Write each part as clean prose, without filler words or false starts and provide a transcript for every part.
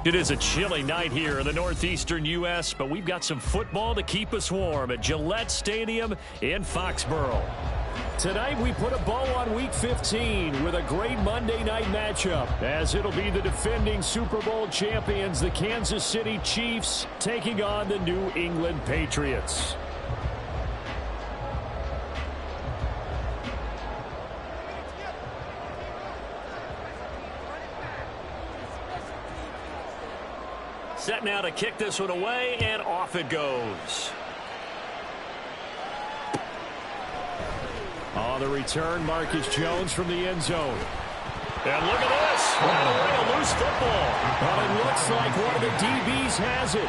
It is a chilly night here in the northeastern U.S., but we've got some football to keep us warm at Gillette Stadium in Foxborough. Tonight we put a bow on Week 15 with a great Monday night matchup, as it'll be the defending Super Bowl champions, the Kansas City Chiefs, taking on the New England Patriots. Set now to kick this one away, and off it goes. On the return, Marcus Jones from the end zone. And look at this. Right away, a loose football. But it looks like one of the DBs has it.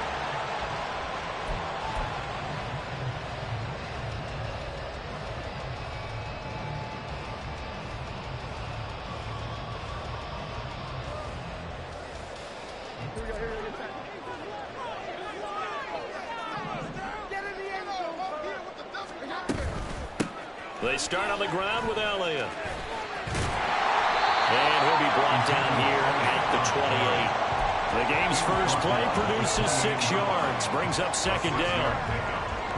They start on the ground with Elliott. And he'll be brought down here at the 28. The game's first play produces 6 yards, brings up second down.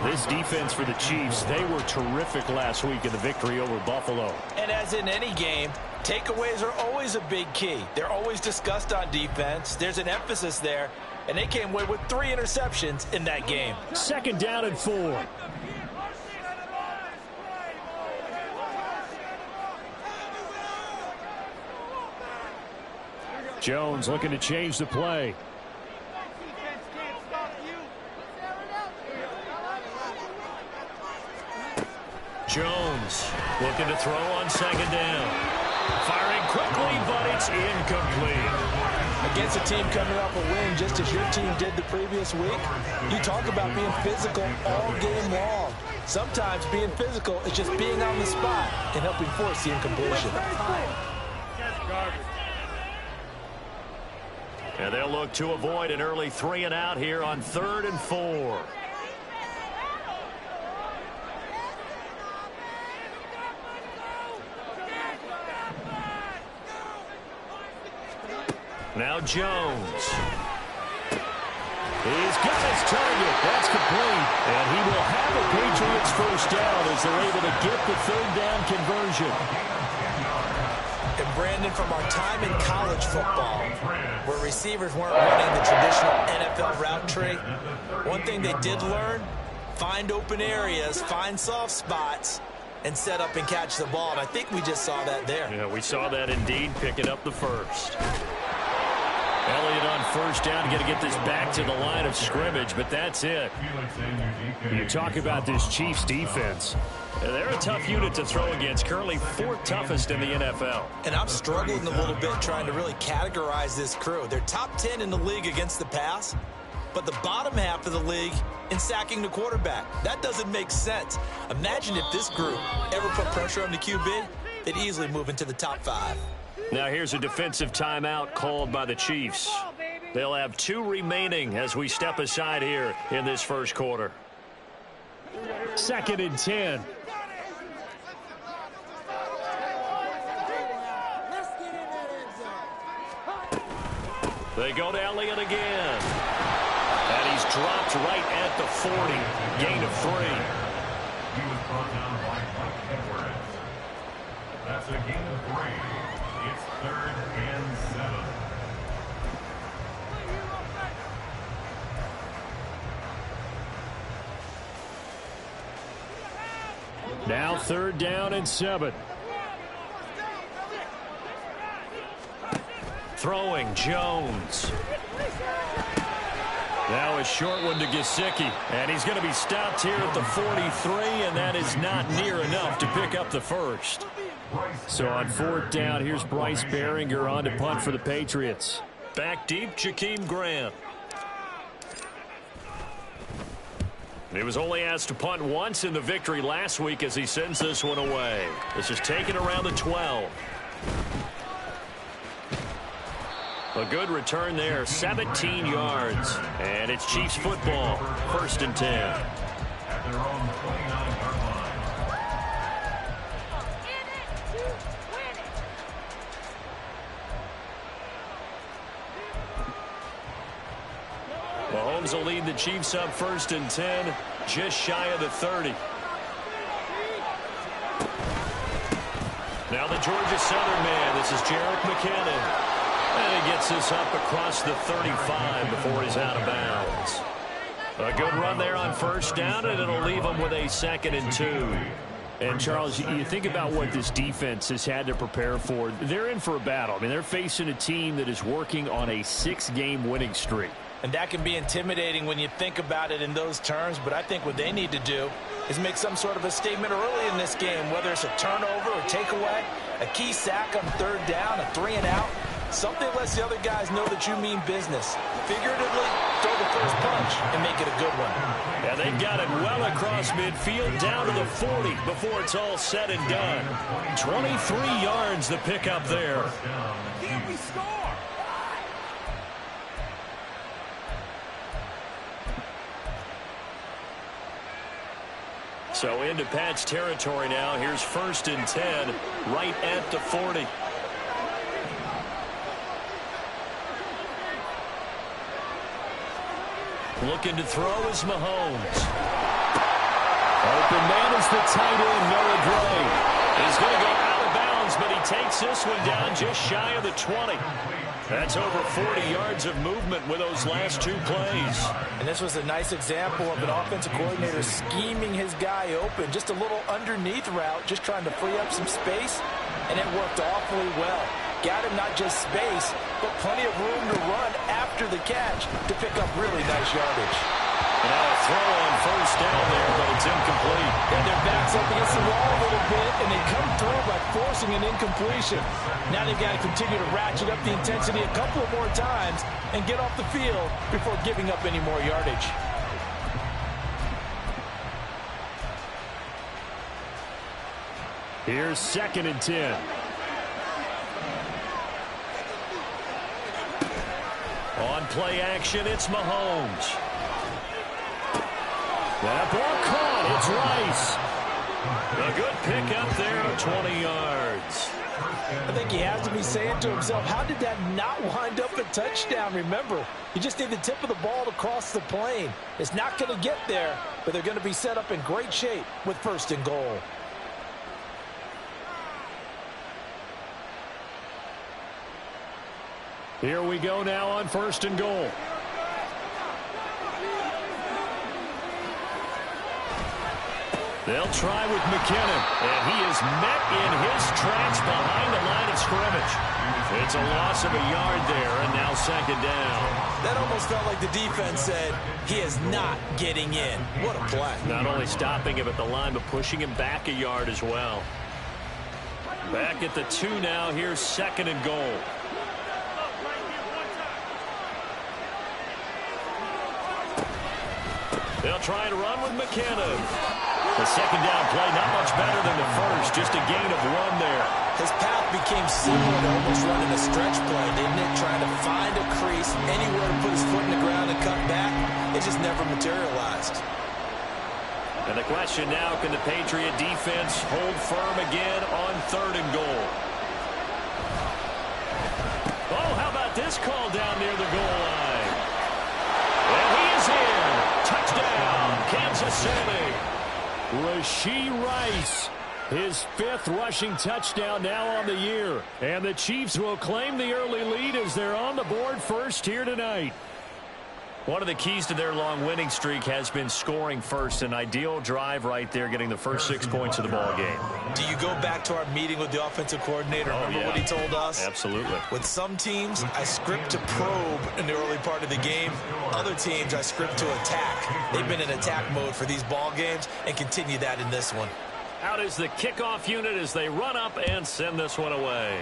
This defense for the Chiefs, they were terrific last week in the victory over Buffalo. And as in any game, takeaways are always a big key. They're always discussed on defense. There's an emphasis there, and they came away with 3 interceptions in that game. Second down and 4. Jones looking to change the play. Jones looking to throw on second down. Firing quickly, but it's incomplete. Against a team coming off a win just as your team did the previous week, you talk about being physical all game long. Sometimes being physical is just being on the spot and helping force the incompletion. And they'll look to avoid an early 3 and out here on 3rd and 4. Now Jones. He's got his target. That's complete. And he will have a Patriots first down as they're able to get the 3rd down conversion. And Brandon, from our time in college football, where receivers weren't running the traditional NFL route tree, one thing they did learn, find open areas, find soft spots, and set up and catch the ball. And I think we just saw that there. Yeah, we saw that indeed, picking up the first. Elliott on first down, going to get this back to the line of scrimmage, but that's it. You talk about this Chiefs defense. They're a tough unit to throw against, currently 4th toughest in the NFL. And I'm struggling a little bit trying to really categorize this crew. They're top 10 in the league against the pass, but the bottom half of the league in sacking the quarterback. That doesn't make sense. Imagine if this group ever put pressure on the QB, they'd easily move into the top 5. Now here's a defensive timeout called by the Chiefs. They'll have 2 remaining as we step aside here in this first quarter. 2nd and 10. They go to Elliott again. And he's dropped right at the 40. Gain of 3. He was brought down by Mike Edwards. That's a gain of 3. It's 3rd and 7. Now 3rd down and 7. Throwing Jones. Now a short one to Gesicki. And he's going to be stopped here at the 43, and that is not near enough to pick up the first. So on 4th down, here's Bryce Baringer on to punt for the Patriots. Back deep, Jakeem Grant. He was only asked to punt once in the victory last week as he sends this one away. This is taken around the 12. A good return there, 17 yards. And it's Chiefs football, 1st and 10. At their own 29-yard line. Mahomes will lead the Chiefs up 1st and 10, just shy of the 30. Now the Georgia Southern man. This is Jerick McKinnon. And he gets this up across the 35 before he's out of bounds. A good run there on 1st down, and it'll leave them with a 2nd and 2. And, Charles, you think about what this defense has had to prepare for. They're in for a battle. I mean, they're facing a team that is working on a 6-game winning streak. And that can be intimidating when you think about it in those terms, but I think what they need to do is make some sort of a statement early in this game, whether it's a turnover or takeaway, a key sack on 3rd down, a 3-and-out. Something lets the other guys know that you mean business. Figuratively, throw the first punch and make it a good one. Yeah, they've got it well across midfield, down to the 40 before it's all said and done. 23 yards the pickup there. Here we score. So into Pat's territory now. Here's 1st and 10, right at the 40. Looking to throw is Mahomes. Open man is the tight end, Noah Gray. He's going to go out of bounds, but he takes this one down just shy of the 20. That's over 40 yards of movement with those last 2 plays. And this was a nice example of an offensive coordinator scheming his guy open. Just a little underneath route, just trying to free up some space, and it worked awfully well. Got him not just space, but plenty of room to run after the catch to pick up really nice yardage. Now a throw on 1st down there, but it's incomplete. And their backs up against the wall a little bit, and they come through by forcing an incompletion. Now they've got to continue to ratchet up the intensity a couple of more times and get off the field before giving up any more yardage. Here's 2nd and 10. On play action, it's Mahomes. That ball caught. It's Rice. A good pickup there of 20 yards. I think he has to be saying to himself, how did that not wind up a touchdown? Remember, you just need the tip of the ball to cross the plane. It's not going to get there, but they're going to be set up in great shape with 1st and goal. Here we go now on 1st and goal. They'll try with McKinnon, and he is met in his tracks behind the line of scrimmage. It's a loss of a yard there, and now 2nd down. That almost felt like the defense said, he is not getting in. What a play. Not only stopping him at the line, but pushing him back a yard as well. Back at the 2 now. Here's 2nd and goal. They'll try and run with McKinnon. The 2nd down play, not much better than the first, just a gain of 1 there. His path became similar to almost running a stretch play, didn't it? Trying to find a crease, anywhere to put his foot in the ground and cut back. It just never materialized. And the question now, can the Patriot defense hold firm again on 3rd and goal? Oh, how about this call down near the goal line? And he is in. Touchdown, Kansas City. Rashee Rice, his 5th rushing touchdown now on the year. And the Chiefs will claim the early lead as they're on the board first here tonight. One of the keys to their long winning streak has been scoring first. An ideal drive right there, getting the first 6 points of the ball game. Do you go back to our meeting with the offensive coordinator? Remember what he told us? Absolutely. With some teams, I script to probe in the early part of the game. Other teams, I script to attack. They've been in attack mode for these ball games and continue that in this one. Out is the kickoff unit as they run up and send this one away.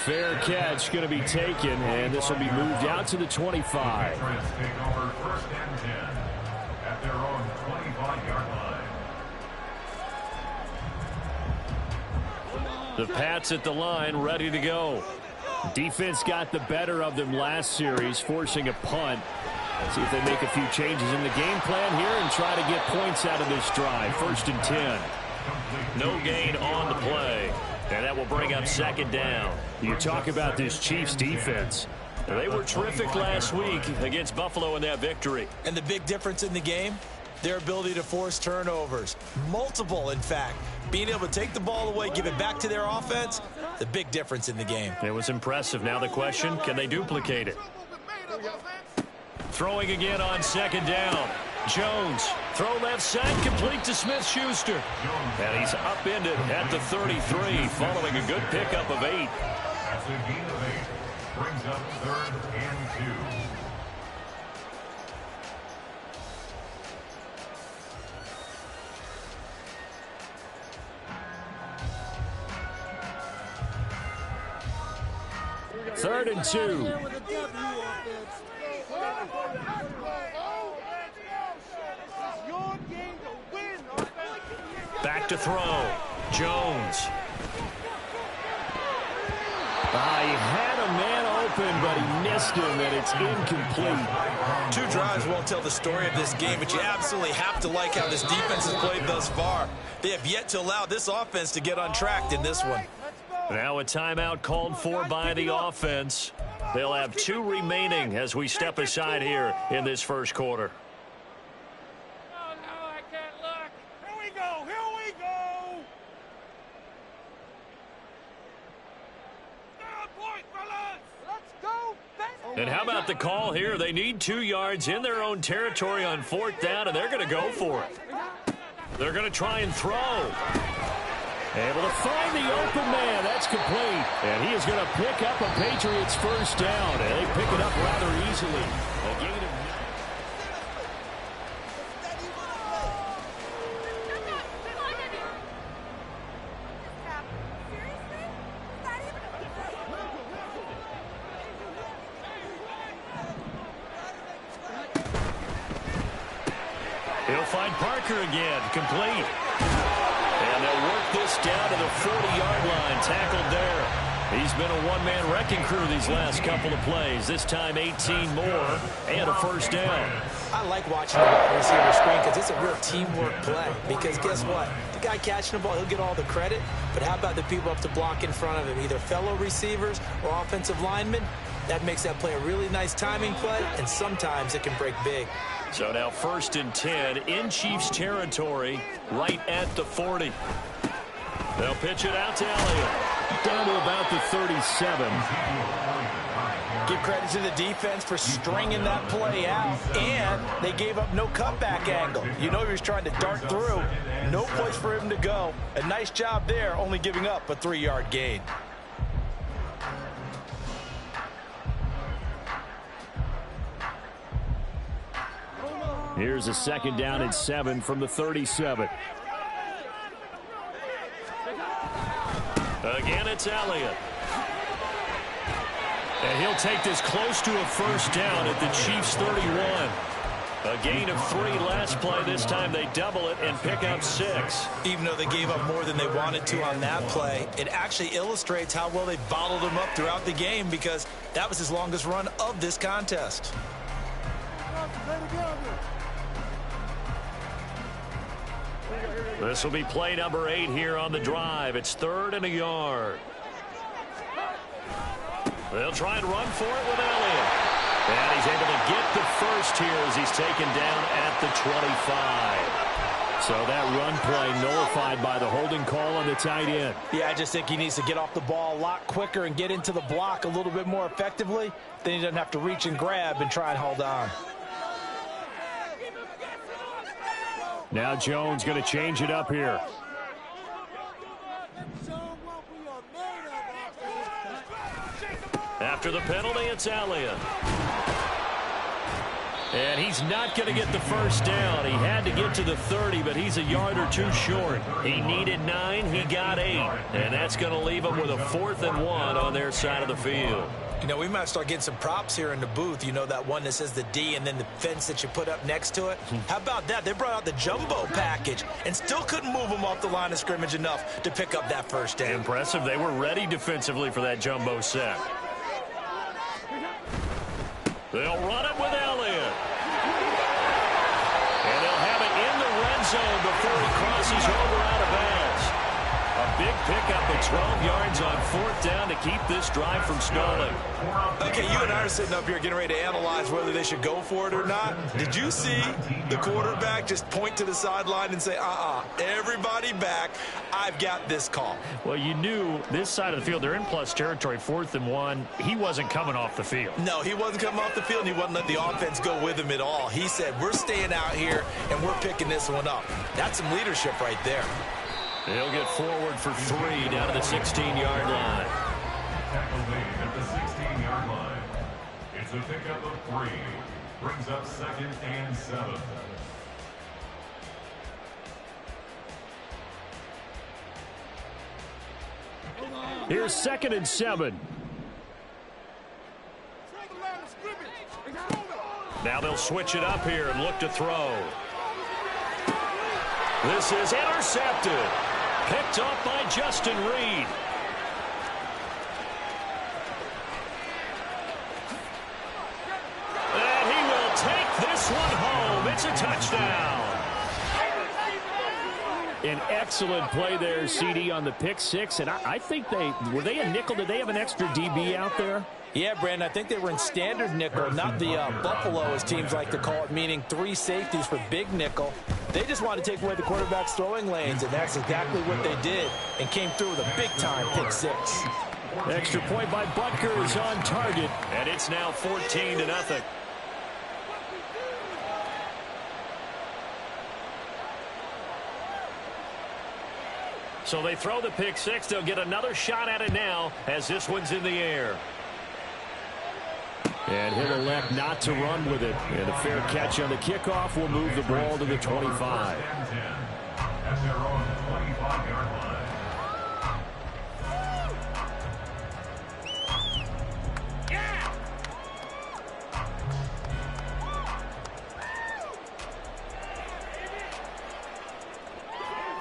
Fair catch going to be taken, and this will be moved out to the 25. Take over 1st and 10 at their own 25-yard line. The Pats at the line, ready to go. Defense got the better of them last series, forcing a punt. Let's see if they make a few changes in the game plan here and try to get points out of this drive. 1st and 10. No gain on the play. And that will bring up 2nd down. You talk about this Chiefs defense. They were terrific last week against Buffalo in that victory. And the big difference in the game, their ability to force turnovers. Multiple, in fact. Being able to take the ball away, give it back to their offense, the big difference in the game. It was impressive. Now the question, can they duplicate it? Throwing again on second down. Jones, throw left side, complete to Smith-Schuster. And he's upended at the 33, following a good pickup of 8. That's a gain of 8. Brings up 3rd and 2. Third and 2. Back to throw. Jones. He had a man open, but he missed him, and it's incomplete. 2 drives won't tell the story of this game, but you absolutely have to like how this defense has played thus far. They have yet to allow this offense to get untracked in this one. Now a timeout called for by the offense. They'll have 2 remaining as we step aside here in this first quarter. And how about the call here? They need 2 yards in their own territory on 4th down, and they're going to go for it. They're going to try and throw. Able to find the open man. That's complete. And he is going to pick up a Patriots first down. And they pick it up rather easily. A gain of 9. He'll find Parker again. Complete. And they'll work this down to the 40-yard line. Tackled there. He's been a one-man wrecking crew these last couple of plays. This time 18 more and a first down. I like watching the wide receiver screen because it's a real teamwork play. Because guess what? The guy catching the ball, he'll get all the credit. But how about the people up to block in front of him? Either fellow receivers or offensive linemen. That makes that play a really nice timing play, and sometimes it can break big. So now 1st and 10 in Chiefs territory, right at the 40. They'll pitch it out to Elliott. Down to about the 37. Give credit to the defense for stringing that play out, and they gave up no cutback angle. You know he was trying to dart through. No place for him to go. A nice job there, only giving up a 3-yard gain. Here's a 2nd down and 7 from the 37. Again, it's Elliott. And he'll take this close to a first down at the Chiefs' 31. A gain of 3 last play. This time they double it and pick up 6. Even though they gave up more than they wanted to on that play, it actually illustrates how well they bottled him up throughout the game because that was his longest run of this contest. This will be play number 8 here on the drive. It's 3rd and a yard. They'll try and run for it with Elliott. And he's able to get the first here as he's taken down at the 25. So that run play nullified by the holding call on the tight end. Yeah, I just think he needs to get off the ball a lot quicker and get into the block a little bit more effectively. Then he doesn't have to reach and grab and try and hold on. Now Jones going to change it up here. After the penalty, it's Elliott. And he's not going to get the first down. He had to get to the 30, but he's a yard or 2 short. He needed 9. He got 8. And that's going to leave him with a 4th and 1 on their side of the field. You know, we might start getting some props here in the booth. You know, that one that says the D and then the fence that you put up next to it. How about that? They brought out the jumbo package and still couldn't move them off the line of scrimmage enough to pick up that first down. Impressive. They were ready defensively for that jumbo set. They'll run it with Elliott. And they'll have it in the red zone before he crosses over out of bounds. A big pick up of 12 yards on 4th down to keep this drive from stalling. Okay, you and I are sitting up here getting ready to analyze whether they should go for it or not. Did you see the quarterback just point to the sideline and say, everybody back, I've got this call? Well, you knew this side of the field, they're in plus territory, 4th and 1. He wasn't coming off the field. No, he wasn't coming off the field, and he wasn't letting the offense go with him at all. He said, we're staying out here, and we're picking this one up. That's some leadership right there. He'll get forward for 3 down to the 16-yard line. Tackle made at the 16-yard line. It's a pickup of 3. Brings up 2nd and 7. Here's 2nd and 7. Now they'll switch it up here and look to throw. This is intercepted. Picked off by Justin Reed. And he will take this one home. It's a touchdown. An excellent play there, CD, on the pick 6. And I think were they a nickel? Did they have an extra DB out there? Yeah, Brandon, I think they were in standard nickel, not the Buffalo, as teams like to call it, meaning 3 safeties for big nickel. They just wanted to take away the quarterback's throwing lanes, and that's exactly what they did, and came through with a big-time pick 6. Extra point by Butker is on target, and it's now 14-0. So they throw the pick 6. They'll get another shot at it now as this one's in the air. And he'll elect not to run with it. And a fair catch on the kickoff will move the ball to the 25. At their own 25-yard line.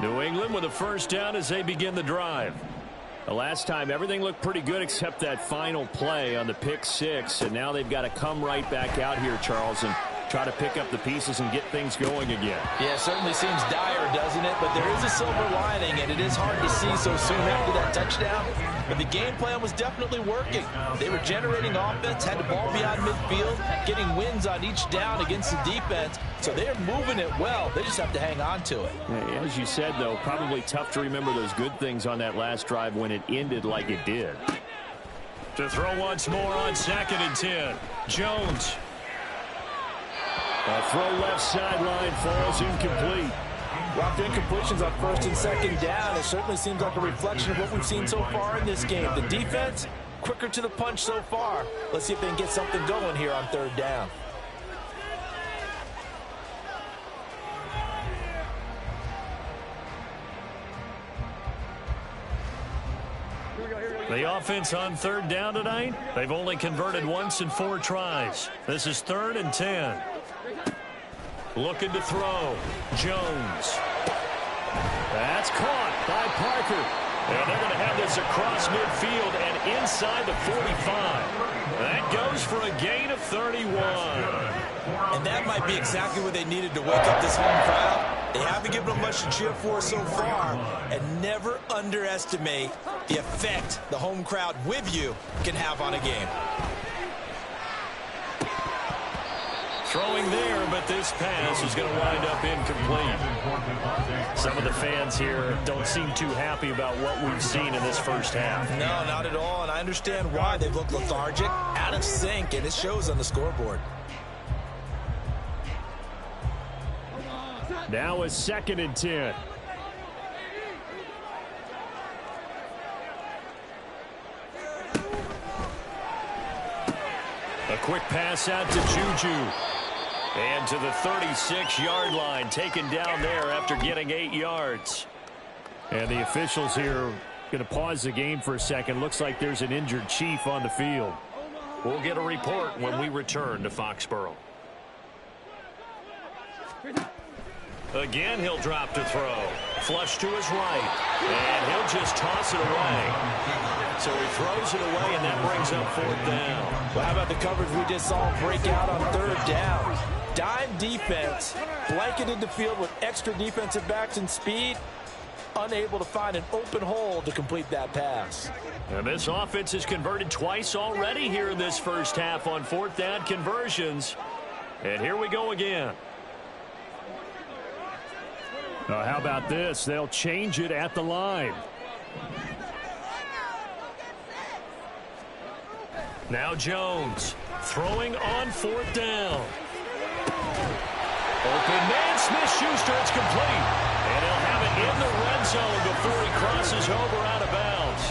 New England with a first down as they begin the drive. The last time, everything looked pretty good except that final play on the pick 6. And now they've got to come right back out here, Charles, and try to pick up the pieces and get things going again. Yeah, it certainly seems dire, doesn't it? But there is a silver lining, and it is hard to see so soon after that touchdown. But the game plan was definitely working. They were generating offense, had the ball beyond midfield, getting wins on each down against the defense. So they're moving it well. They just have to hang on to it. Yeah, as you said, though, probably tough to remember those good things on that last drive when it ended like it did. To throw once more on 2nd and 10. Jones. A throw left sideline falls incomplete. Rocked incompletions on 1st and 2nd down. It certainly seems like a reflection of what we've seen so far in this game. The defense, quicker to the punch so far. Let's see if they can get something going here on 3rd down. The offense on 3rd down tonight, they've only converted once in 4 tries. This is 3rd and 10. Looking to throw. Jones. That's caught by Parker. And they're going to have this across midfield and inside the 45. That goes for a gain of 31. And that might be exactly what they needed to wake up this home crowd. They haven't given them much to cheer for so far. And never underestimate the effect the home crowd with you can have on a game. Throwing there, but this pass is going to wind up incomplete. Some of the fans here don't seem too happy about what we've seen in this first half. No, not at all, and I understand why. They've looked lethargic, out of sync, and it shows on the scoreboard. Now a 2nd and 10. A quick pass out to Juju. And to the 36-yard line, taken down there after getting 8 yards. And the officials here going to pause the game for a second. Looks like there's an injured Chief on the field. We'll get a report when we return to Foxborough. Again, he'll drop to throw. Flush to his right. And he'll just toss it away. So he throws it away, and that brings up 4th down. Well, how about the coverage we just saw break out on 3rd down? Dime defense, blanketed the field with extra defensive backs and speed. unable to find an open hole to complete that pass. And this offense has converted twice already here in this first half on fourth down conversions. And here we go again. How about this? They'll change it at the line. Now Jones throwing on fourth down. Open man, Smith-Schuster, it's complete. And he'll have it in the red zone before he crosses over out of bounds.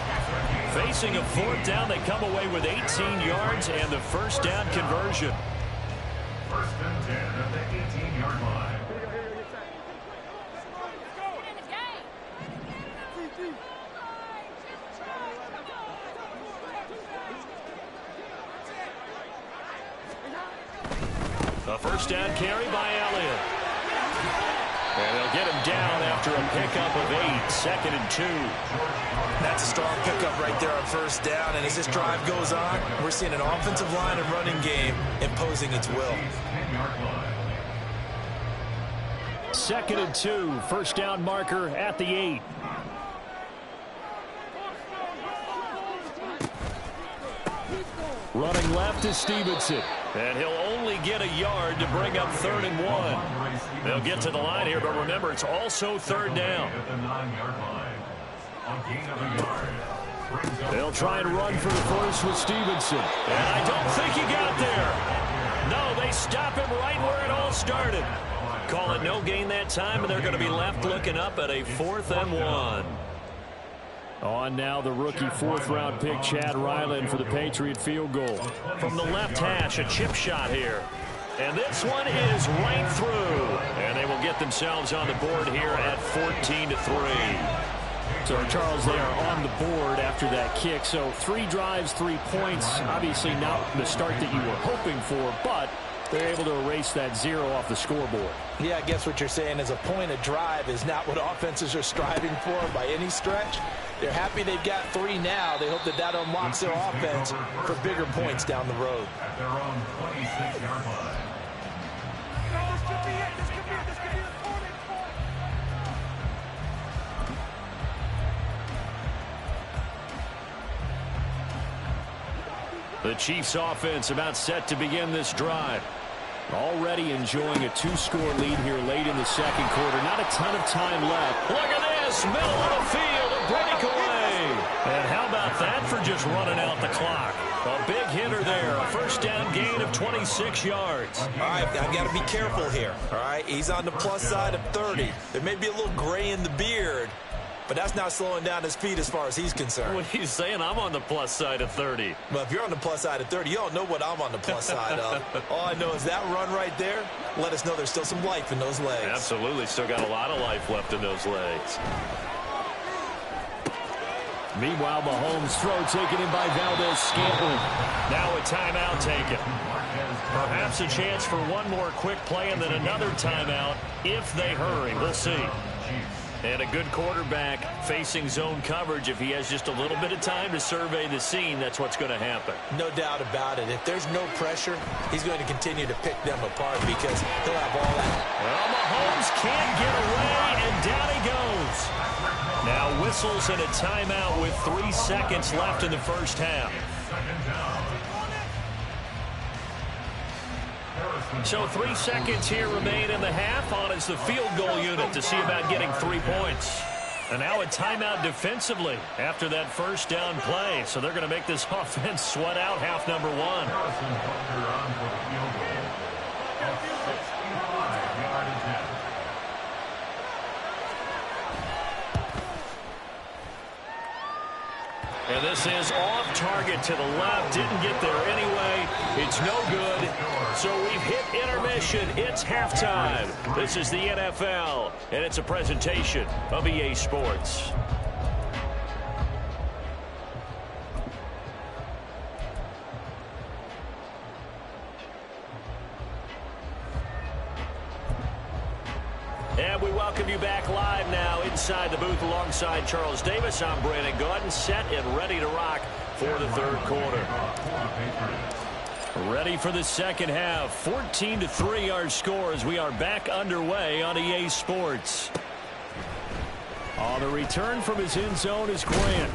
Facing a fourth down, they come away with 18 yards and the first down conversion. First and 10 at the 18-yard line. A first down carry by Elliott. And they'll get him down after a pickup of 8, second and 2. That's a strong pickup right there on first down. And as this drive goes on, we're seeing an offensive line and running game imposing its will. Second and 2, first down marker at the 8. Running left is Stevenson. And he'll only get a yard to bring up 3rd and 1. They'll get to the line here, but remember, it's also 3rd down. They'll try and run for the first with Stevenson. And I don't think he got there. No, they stop him right where it all started. Call it no gain that time, and they're going to be left looking up at a 4th and 1. On now the rookie 4th-round pick, Chad Ryland, for the Patriot field goal. From the left hash, a chip shot here. And this one is right through. And they will get themselves on the board here at 14-3. So, Charles, they are on the board after that kick. So 3 drives, 3 points. Obviously not the start that you were hoping for, but they're able to erase that 0 off the scoreboard. Yeah, I guess what you're saying is a point a drive is not what offenses are striving for by any stretch. They're happy they've got 3 now. They hope that that unlocks their offense for bigger points down the road. At their own 26-yard line. The Chiefs offense about set to begin this drive. Already enjoying a 2-score lead here late in the second quarter. Not a ton of time left. Look at this, middle of the field, a breakaway. And how about that for just running out the clock? A big hitter there, a first down gain of 26 yards. All right, I've got to be careful here, all right? He's on the plus side of 30. There may be a little gray in the beard, but that's not slowing down his speed as far as he's concerned. What are you saying? I'm on the plus side of 30. Well, if you're on the plus side of 30, you don't know what I'm on the plus side of. All I know is that run right there, let us know there's still some life in those legs. Absolutely. Still got a lot of life left in those legs. Meanwhile, Mahomes' throw taken in by Valdez-Scantling. Now a timeout taken. Perhaps a chance for one more quick play and then another timeout if they hurry. We'll see. And a good quarterback facing zone coverage. If he has just a little bit of time to survey the scene, that's what's going to happen. No doubt about it. If there's no pressure, he's going to continue to pick them apart because he'll have all that. Well, Mahomes can't get away, and down he goes. Now whistles and a timeout with 3 seconds left in the first half. So 3 seconds here remain in the half on as the field goal unit to see about getting 3 points. And now a timeout defensively after that first down play. So they're going to make this offense sweat out half number 1. And this is off target to the left. Didn't get there anyway. It's no good. So we've hit intermission. It's halftime. This is the NFL, and it's a presentation of EA Sports. And we welcome you back live now inside the booth alongside Charles Davis. I'm Brandon Gaudin, set and ready to rock for the third quarter. Ready for the second half. 14-3 our score as we are back underway on EA Sports. On the return from his end zone is Grant.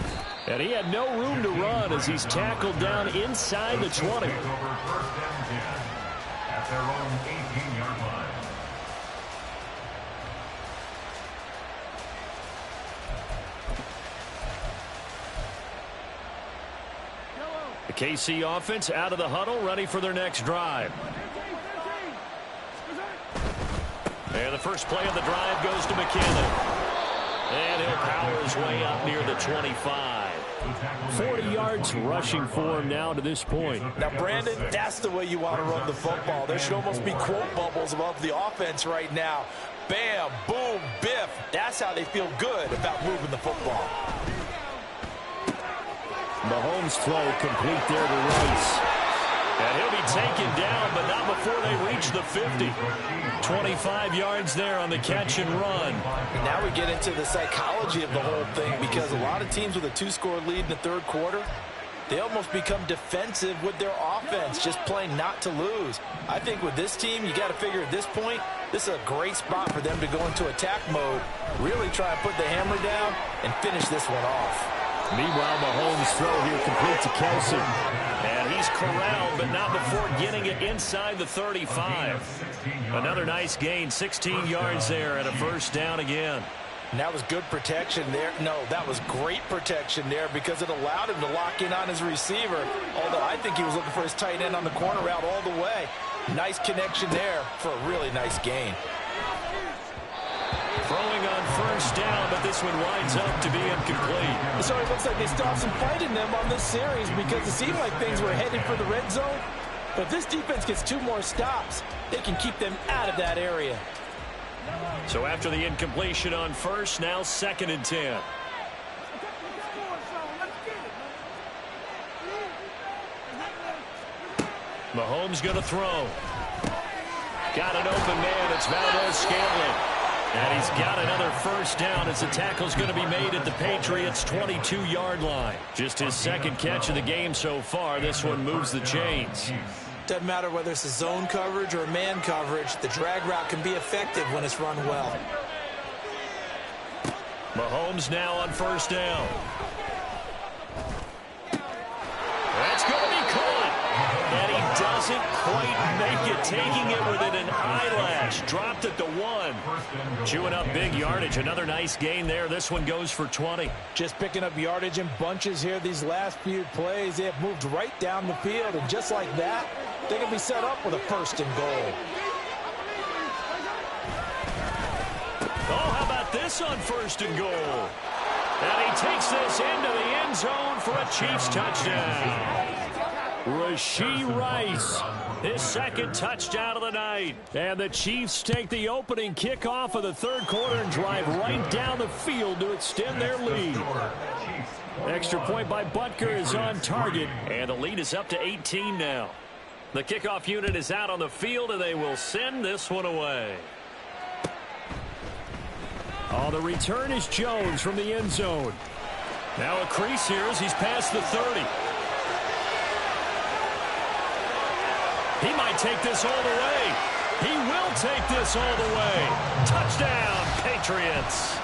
And he had no room to run as he's tackled down inside the 20. Over 1st and 10 at their own 18-yard line. The KC offense out of the huddle, ready for their next drive. And the first play of the drive goes to McKinnon. And he'll power his way up near the 25. 40 yards rushing for him now to this point. Now, Brandon, that's the way you want to run the football. There should almost be quote bubbles above the offense right now. Bam, boom, biff. That's how they feel good about moving the football. Mahomes' throw complete there to Rice. And he'll be taken down, but not before they reach the 50. 25 yards there on the catch and run. And now we get into the psychology of the whole thing, because a lot of teams with a 2-score lead in the third quarter, they almost become defensive with their offense, just playing not to lose. I think with this team, you got to figure at this point, this is a great spot for them to go into attack mode, really try and put the hammer down and finish this one off. Meanwhile, Mahomes' throw here complete to Kelsey. And he's corralled, but not before getting it inside the 35. Another nice gain, 16 yards there, and a first down again. And that was good protection there. No, that was great protection there, because it allowed him to lock in on his receiver, although I think he was looking for his tight end on the corner route all the way. Nice connection there for a really nice gain. Throwing on first down, but this one winds up to be incomplete. So it looks like they stopped some fight in them on this series, because it seemed like things were headed for the red zone. But if this defense gets 2 more stops, they can keep them out of that area. So after the incompletion on first, now 2nd and 10. Mahomes going to throw. Got an open man. It's Valdez-Scantling. And he's got another first down as the tackle's going to be made at the Patriots' 22-yard line. Just his 2nd catch of the game so far. This one moves the chains. Doesn't matter whether it's a zone coverage or man coverage, the drag route can be effective when it's run well. Mahomes now on first down. That's going to be caught. And he doesn't quite make it, taking it within an eyelash. Dropped at the 1. Chewing up big yardage. Another nice gain there. This one goes for 20. Just picking up yardage in bunches here these last few plays. They have moved right down the field, and just like that, they can be set up with a 1st and goal. Oh, how about this on 1st and goal? And he takes this into the end zone for a Chiefs touchdown. Rashee Rice, his 2nd touchdown of the night. And the Chiefs take the opening kickoff of the third quarter and drive right down the field to extend their lead. Extra point by Butker is on target, and the lead is up to 18 now. The kickoff unit is out on the field, and they will send this one away. On the return is Jones from the end zone. Now a crease here as he's past the 30. He might take this all the way. He will take this all the way. Touchdown, Patriots.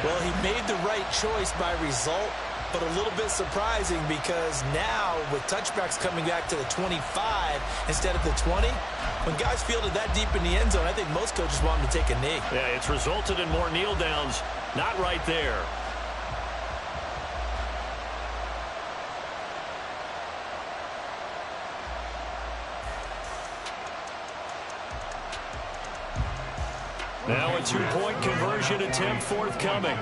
Well, he made the right choice by result, but a little bit surprising, because now with touchbacks coming back to the 25 instead of the 20, when guys fielded that deep in the end zone, I think most coaches want them to take a knee. Yeah, it's resulted in more kneel downs. Not right there. Now a 2-point conversion attempt forthcoming.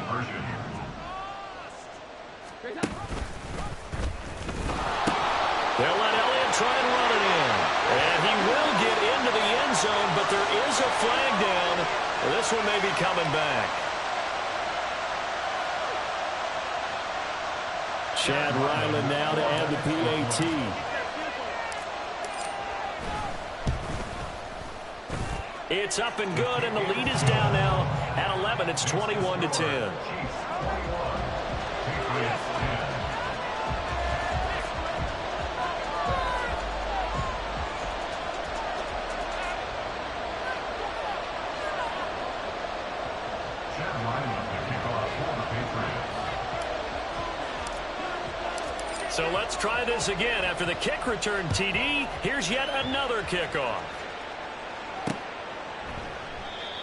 They'll let Elliott try and run it in. And he will get into the end zone, but there is a flag down. This one may be coming back. Chad Ryland now to add the PAT. It's up and good, and the lead is down now at 11. It's 21-10. So let's try this again. After the kick return TD, here's yet another kickoff.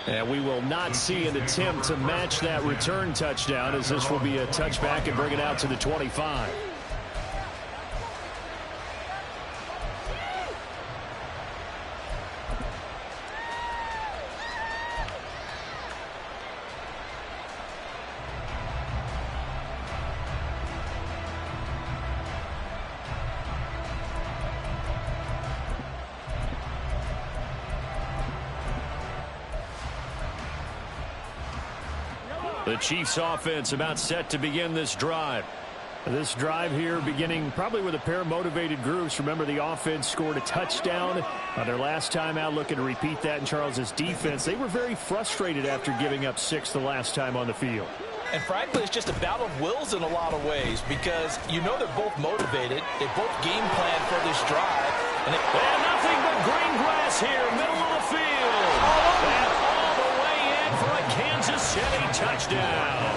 And we will not see an attempt to match that return touchdown, as this will be a touchback and bring it out to the 25. The Chiefs offense about set to begin this drive. This drive here beginning probably with a pair of motivated groups. Remember, the offense scored a touchdown on their last time out, looking to repeat that in Charles's defense. They were very frustrated after giving up 6 the last time on the field. And frankly, it's just a battle of wills in a lot of ways, because you know they're both motivated. They both game plan for this drive. And nothing but green grass here, middle of the field. And all the way in for a Kansas City touchdown.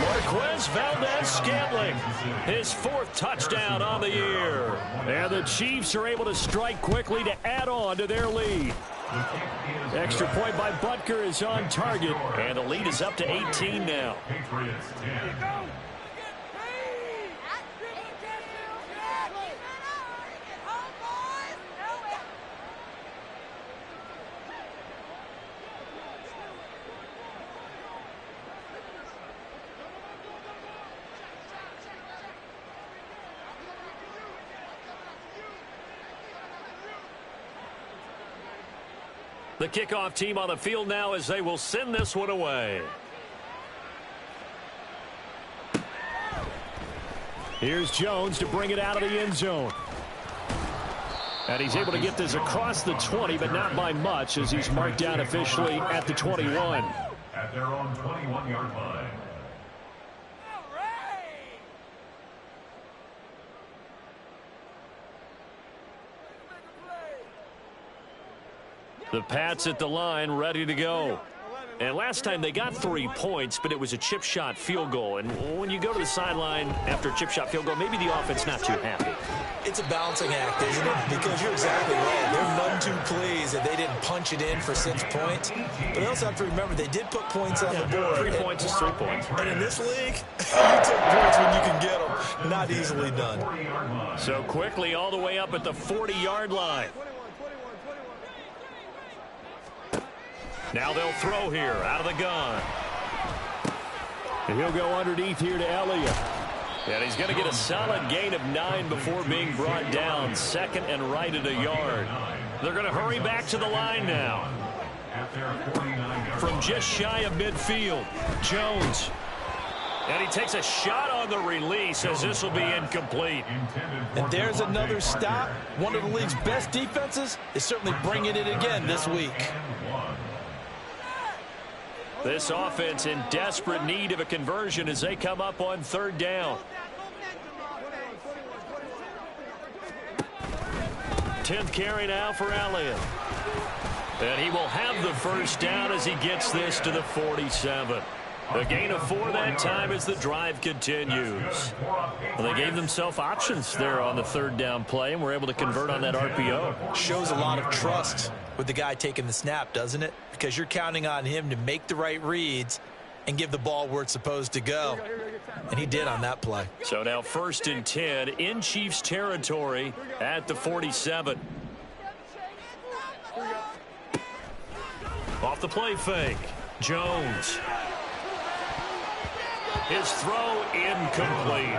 Marquez Valdez-Scantling, his 4th touchdown on the year. And the Chiefs are able to strike quickly to add on to their lead. Extra point by Butker is on target, and the lead is up to 18 now. Patriots 10. The kickoff team on the field now as they will send this one away. Here's Jones to bring it out of the end zone. And he's able to get this across the 20, but not by much, as he's marked down officially at the 21. At their own 21-yard line. The Pats at the line, ready to go. And last time they got 3 points, but it was a chip shot field goal. And when you go to the sideline after a chip shot field goal, maybe the offense not too happy. it's a balancing act, isn't it? Because you're exactly right. They're none too pleased that they didn't punch it in for 6 points. But they also have to remember they did put points on the board. 3 points is 3 points. And in this league, you take points when you can get them. Not easily done. So quickly all the way up at the 40-yard line. Now they'll throw here out of the gun. And he'll go underneath here to Elliott. And he's going to get a solid gain of 9 before being brought down. Second and right at a yard. They're going to hurry back to the line now. From just shy of midfield, Jones. And he takes a shot on the release as this will be incomplete. And there's another stop. One of the league's best defenses is certainly bringing it again this week. This offense in desperate need of a conversion as they come up on third down. 10th carry now for Elliott. And he will have the first down as he gets this to the 47. A gain of 4 that time as the drive continues. Well, they gave themselves options there on the third down play and were able to convert on that RPO. Shows a lot of trust with the guy taking the snap, doesn't it? Because you're counting on him to make the right reads and give the ball where it's supposed to go. And he did on that play. So now 1st and 10 in Chiefs territory at the 47. Off the play fake. Jones. His throw incomplete.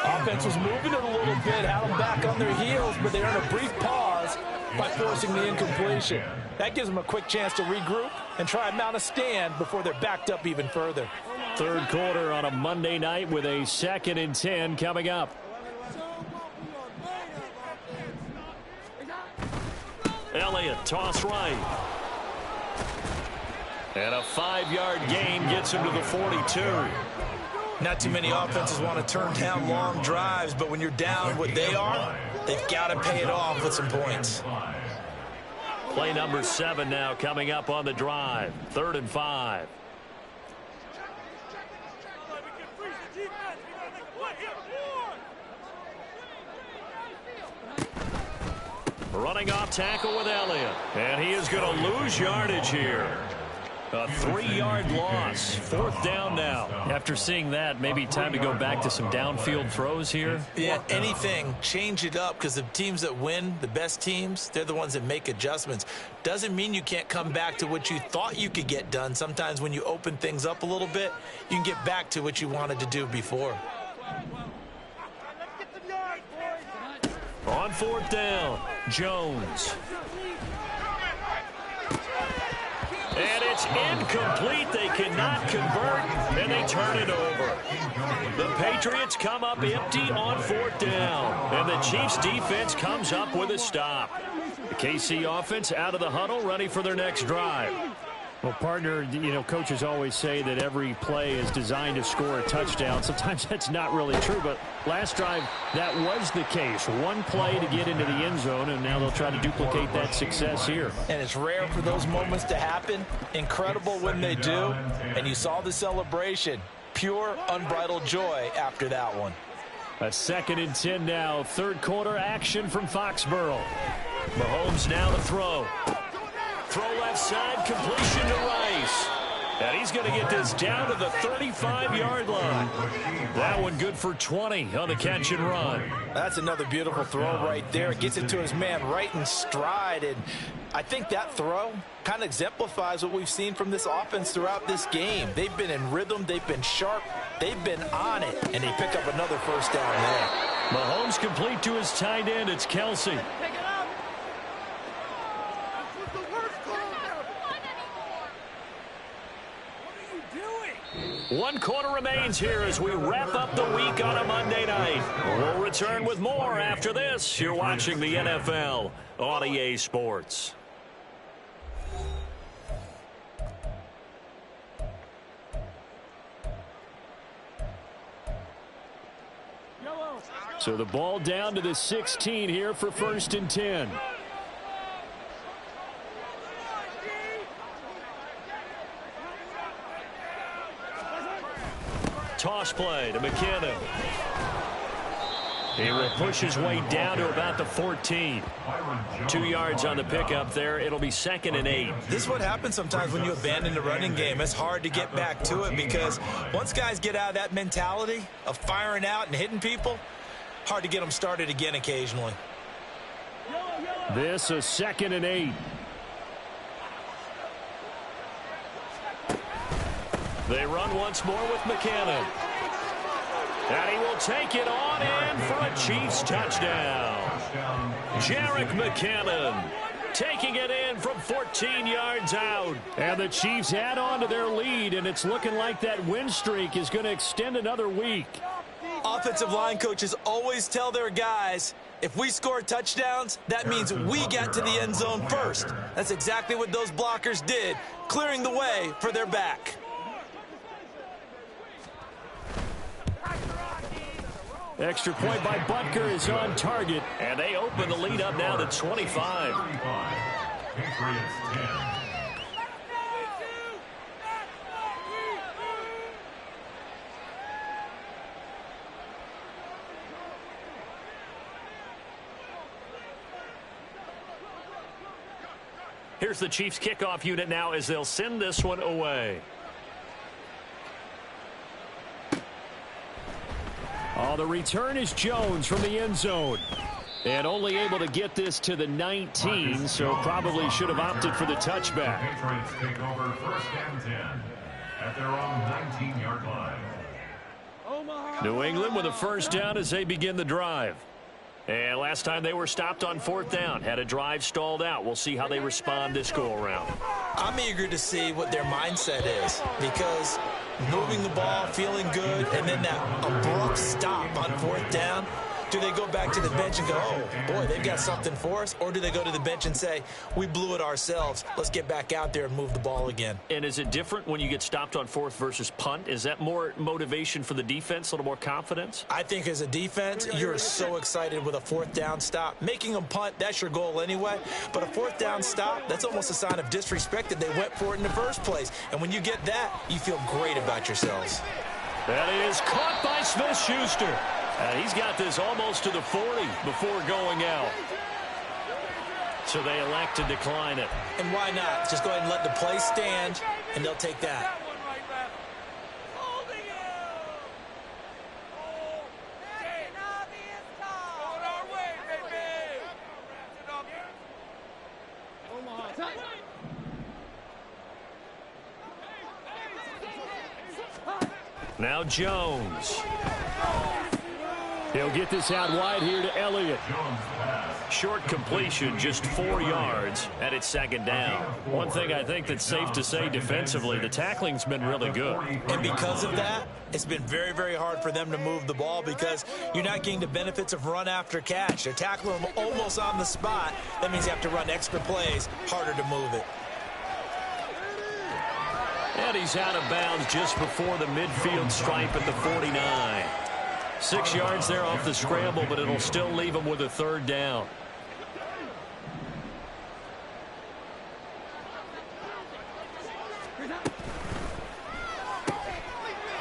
Offense was moving it a little bit, had them back on their heels, but they're in a brief pause by forcing the incompletion. That gives them a quick chance to regroup and try and mount a stand before they're backed up even further. Third quarter on a Monday night with a 2nd and 10 coming up. Elliott, toss right. And a 5-yard gain gets him to the 42. Not too many offenses want to turn down long drives, but when you're down what they are, they've got to pay it off with some points. Play number 7 now coming up on the drive. 3rd and 5. Running off tackle with Elliott. And he is going to lose yardage here. A 3-yard loss. 4th down now. After seeing that, maybe time to go back to some downfield throws here. Yeah, anything. Change it up, because the teams that win, the best teams, they're the ones that make adjustments. Doesn't mean you can't come back to what you thought you could get done. Sometimes when you open things up a little bit, you can get back to what you wanted to do before. On 4th down, Jones. And it's incomplete. They cannot convert, and they turn it over. The Patriots come up empty on 4th down, and the Chiefs defense comes up with a stop. The KC offense out of the huddle, ready for their next drive. Well, partner, coaches always say that every play is designed to score a touchdown. Sometimes that's not really true, but last drive, that was the case. One play to get into the end zone, and now they'll try to duplicate that success here. And it's rare for those moments to happen. Incredible when they do. And you saw the celebration. Pure, unbridled joy after that one. A 2nd and 10 now. 3rd quarter action from Foxborough. Mahomes now to throw. Throw left side, completion to Rice. And he's going to get this down to the 35-yard line. That one good for 20 on the catch and run. That's another beautiful throw right there. It gets it to his man right in stride. And I think that throw kind of exemplifies what we've seen from this offense throughout this game. They've been in rhythm. They've been sharp. They've been on it. And they pick up another 1st down there. Mahomes complete to his tight end. It's Kelsey. One quarter remains here as we wrap up the week on a Monday night. We'll return with more after this. You're watching the NFL on EA Sports. So the ball down to the 16 here for 1st and 10. Toss play to McKinnon. He will push his way down to about the 14. 2 yards on the pickup there. It'll be 2nd and 8. This is what happens sometimes when you abandon the running game. It's hard to get back to it because once guys get out of that mentality of firing out and hitting people, hard to get them started again occasionally. This is 2nd and 8. They run once more with McKinnon. And he will take it on in for a Chiefs touchdown. Jerick McKinnon taking it in from 14 yards out. And the Chiefs add on to their lead, and it's looking like that win streak is going to extend another week. Offensive line coaches always tell their guys, if we score touchdowns, that means we get to the end zone first. That's exactly what those blockers did, clearing the way for their back. Extra point by Butker is on target, and they open the lead up now to 25. Patriots 10. Here's the Chiefs kickoff unit now as they'll send this one away. Oh, the return is Jones from the end zone. And only able to get this to the 19, so probably should have opted for the touchback. Patriots take over 1st and 10 at their own 19-yard line. New England with a 1st down as they begin the drive. And last time they were stopped on 4th down, had a drive stalled out. We'll see how they respond this go-around. I'm eager to see what their mindset is because moving the ball, feeling good, and then that abrupt stop on 4th down. Do they go back to the bench and go, oh, boy, they've got something for us? Or do they go to the bench and say, we blew it ourselves. Let's get back out there and move the ball again. And is it different when you get stopped on 4th versus punt? Is that more motivation for the defense, a little more confidence? I think as a defense, you're so excited with a 4th down stop. Making them punt, that's your goal anyway. But a 4th down stop, that's almost a sign of disrespect that they went for it in the first place. And when you get that, you feel great about yourselves. That is caught by Smith-Schuster. He's got this almost to the 40 before going out. So they elect to decline it. And why not? Just go ahead and let the play stand, and they'll take that. Now Jones. He'll get this out wide here to Elliott. Short completion, just 4 yards, and it's second down. One thing I think that's safe to say defensively, the tackling's been really good. And because of that, it's been very, very hard for them to move the ball because you're not getting the benefits of run after catch. They're tackling them almost on the spot. That means you have to run extra plays, harder to move it. And he's out of bounds just before the midfield stripe at the 49. 6 yards there off the scramble, but it'll still leave him with a third down.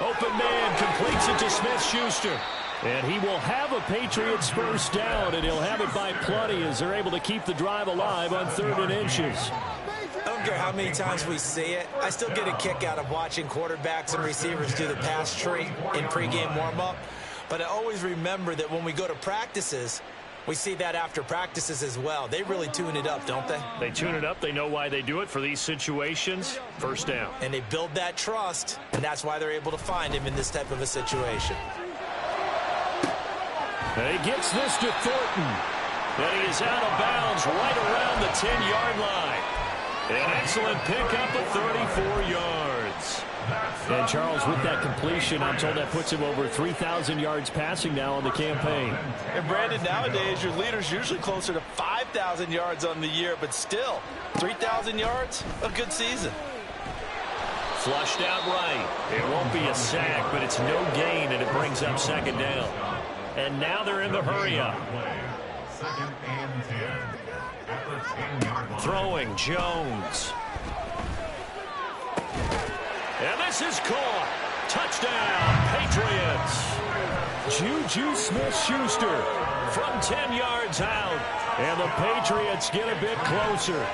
Open man completes it to Smith-Schuster. And he will have a Patriots first down, and he'll have it by plenty as they're able to keep the drive alive on 3rd and inches. I don't care how many times we see it. I still get a kick out of watching quarterbacks and receivers do the pass tree in pregame warm-up. But I always remember that when we go to practices, we see that after practices as well. They really tune it up, don't they? They tune it up. They know why they do it for these situations. First down. And they build that trust, and that's why they're able to find him in this type of a situation. And he gets this to Thornton. And he is out of bounds right around the 10-yard line. An excellent pickup of 34 yards. And Charles, with that completion, I'm told that puts him over 3,000 yards passing now on the campaign. And Brandon, nowadays your leader's usually closer to 5,000 yards on the year, but still, 3,000 yards, a good season. Flushed out right. It won't be a sack, but it's no gain, and it brings up second down. And now they're in the hurry-up. Second and 10. At the 10-yard line. Throwing Jones. And this is caught. Touchdown, Patriots. Juju Smith-Schuster from 10 yards out. And the Patriots get a bit closer.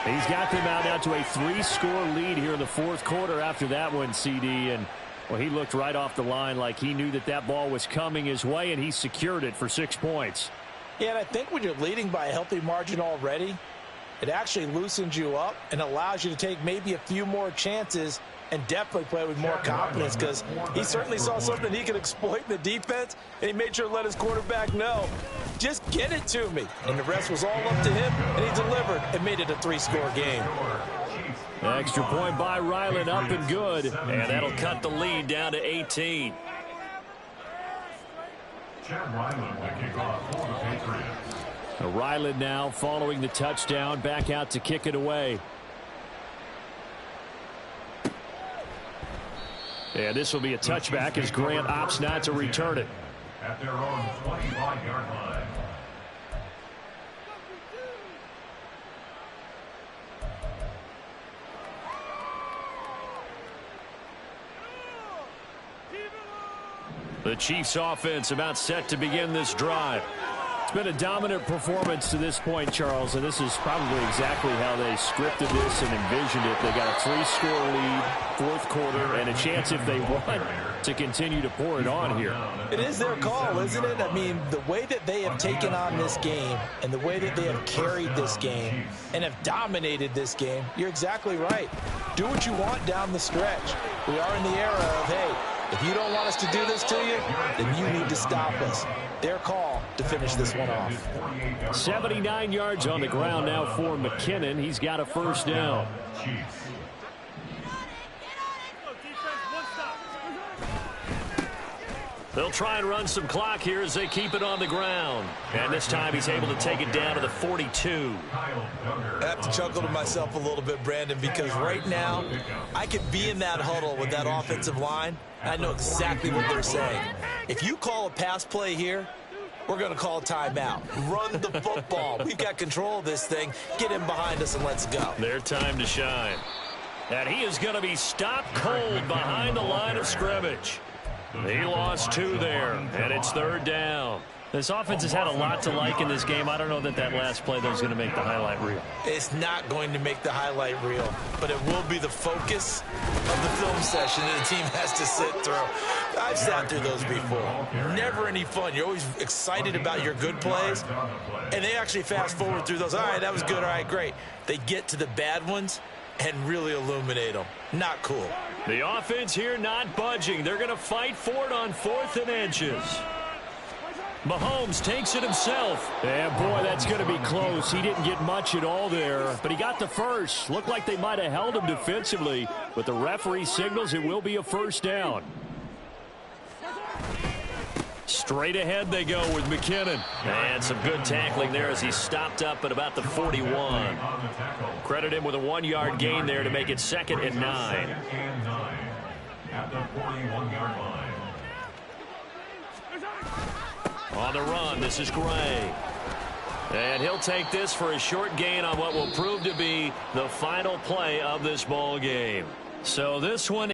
He's got them out now to a 3-score lead here in the 4th quarter after that one, CD. And, well, he looked right off the line like he knew that that ball was coming his way, and he secured it for 6 points. Yeah, and I think when you're leading by a healthy margin already, it actually loosens you up and allows you to take maybe a few more chances and definitely play with more confidence because he certainly saw something he could exploit in the defense, and he made sure to let his quarterback know, just get it to me. And the rest was all up to him, and he delivered and made it a 3-score game. Extra point by Ryland, up and good, and that'll cut the lead down to 18. Chad Ryland will kick off for the Patriots. Ryland now following the touchdown, back out to kick it away. And this will be a touchback as Grant opts not to return it. At their own 25-yard line. The Chiefs offense about set to begin this drive. It's been a dominant performance to this point, Charles, and this is probably exactly how they scripted this and envisioned it. They got a 3-score lead, 4th quarter, and a chance if they want to continue to pour it on here. It is their call, isn't it? I mean, the way that they have taken on this game and the way that they have carried this game and have dominated this game, you're exactly right. Do what you want down the stretch. We are in the era of, hey, if you don't want us to do this to you, then you need to stop us. Their call to finish this one off. 79 yards on the ground now for McKinnon. He's got a first down. They'll try and run some clock here as they keep it on the ground. And this time he's able to take it down to the 42. I have to chuckle to myself a little bit, Brandon, because right now I could be in that huddle with that offensive line. I know exactly what they're saying. If you call a pass play here, we're going to call a timeout. Run the football. We've got control of this thing. Get in behind us and let's go. Their time to shine. And he is going to be stopped cold behind the line of scrimmage. He lost 2 there, and it's 3rd down. This offense has had a lot to like in this game. I don't know that last play, though, is going to make the highlight reel. It's not going to make the highlight reel, but it will be the focus of the film session that the team has to sit through. I've sat through those before. Never any fun. You're always excited about your good plays, and they actually fast forward through those. All right, that was good. All right, great. They get to the bad ones and really illuminate them. Not cool. The offense here not budging. They're going to fight for it on 4th and inches. Mahomes takes it himself. And, boy, that's going to be close. He didn't get much at all there, but he got the first. Looked like they might have held him defensively, but the referee signals it will be a first down. Straight ahead they go with McKinnon. And some good tackling there as he stopped up at about the 41. Credit him with a 1-yard gain there to make it 2nd and 9. At the 41-yard line. On the run, this is Gray. And he'll take this for a short gain on what will prove to be the final play of this ball game. So this one